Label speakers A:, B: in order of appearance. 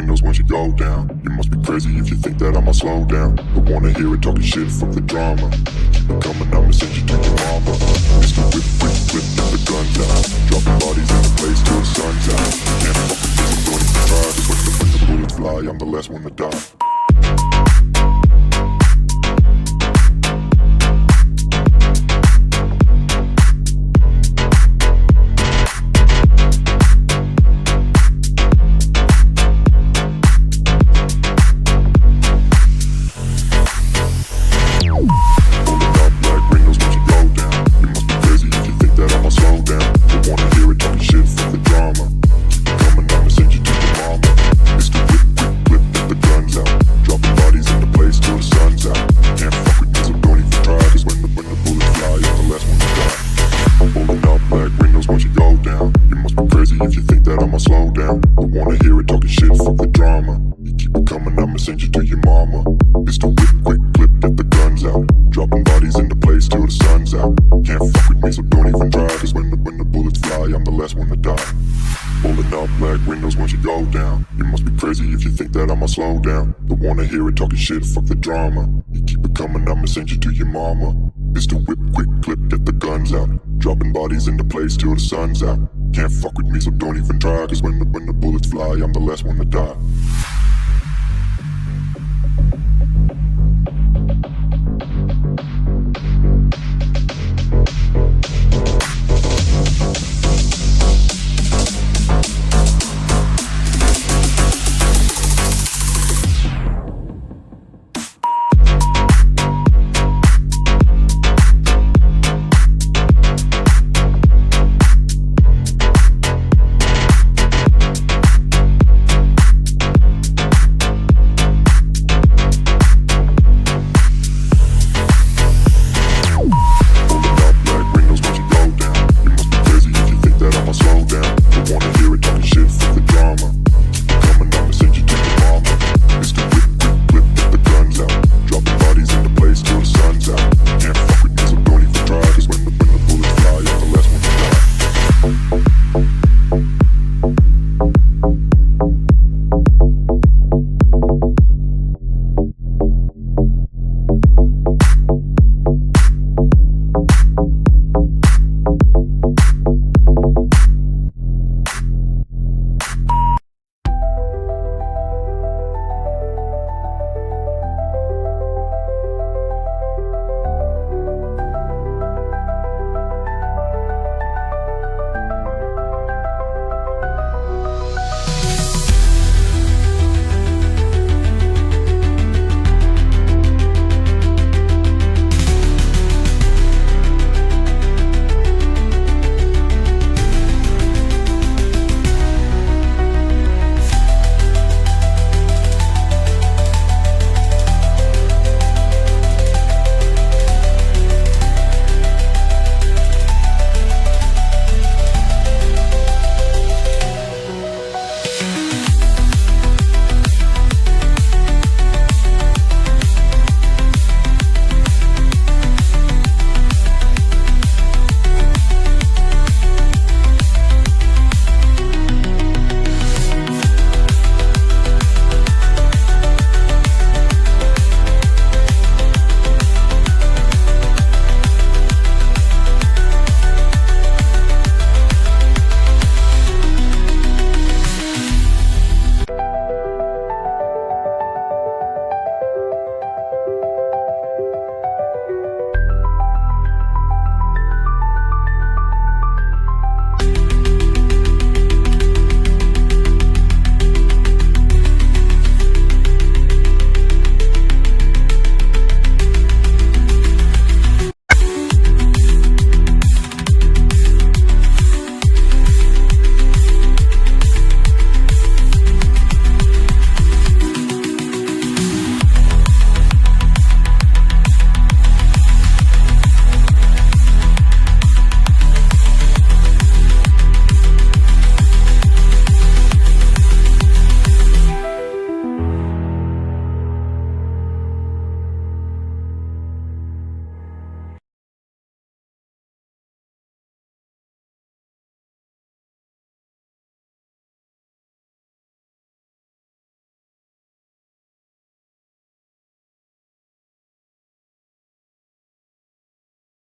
A: windows once you go down. You must be crazy if you think that I'ma slow down. But wanna hear it talking shit, fuck the drama. Keep it coming, I'ma send you to your mama. Mr. Whip, whip, whip, get the guns out. Dropping bodies in the place till the sun's out. Can't fuck with this, I'm going to try. Cause when the bullets fly, I'm the last one to die. If you think that I'ma slow down, I wanna hear it talking shit, fuck the drama. You keep it coming, I'ma send you to your mama. Mr. Whip, quick clip, get the guns out. Dropping bodies into place till the sun's out. Can't fuck with me, so don't even try. Cause when the bullets fly, I'm the last one to die. Pulling up black windows once you go down. You must be crazy if you think that I'ma slow down. Don't wanna hear it talking shit, fuck the drama. You keep it coming, I'ma send you to your mama. Mr. Whip, quick clip, get the guns out. Dropping bodies into place till the sun's out. Can't fuck with me, so don't even try. Cause when the bullets fly, I'm the last one to die.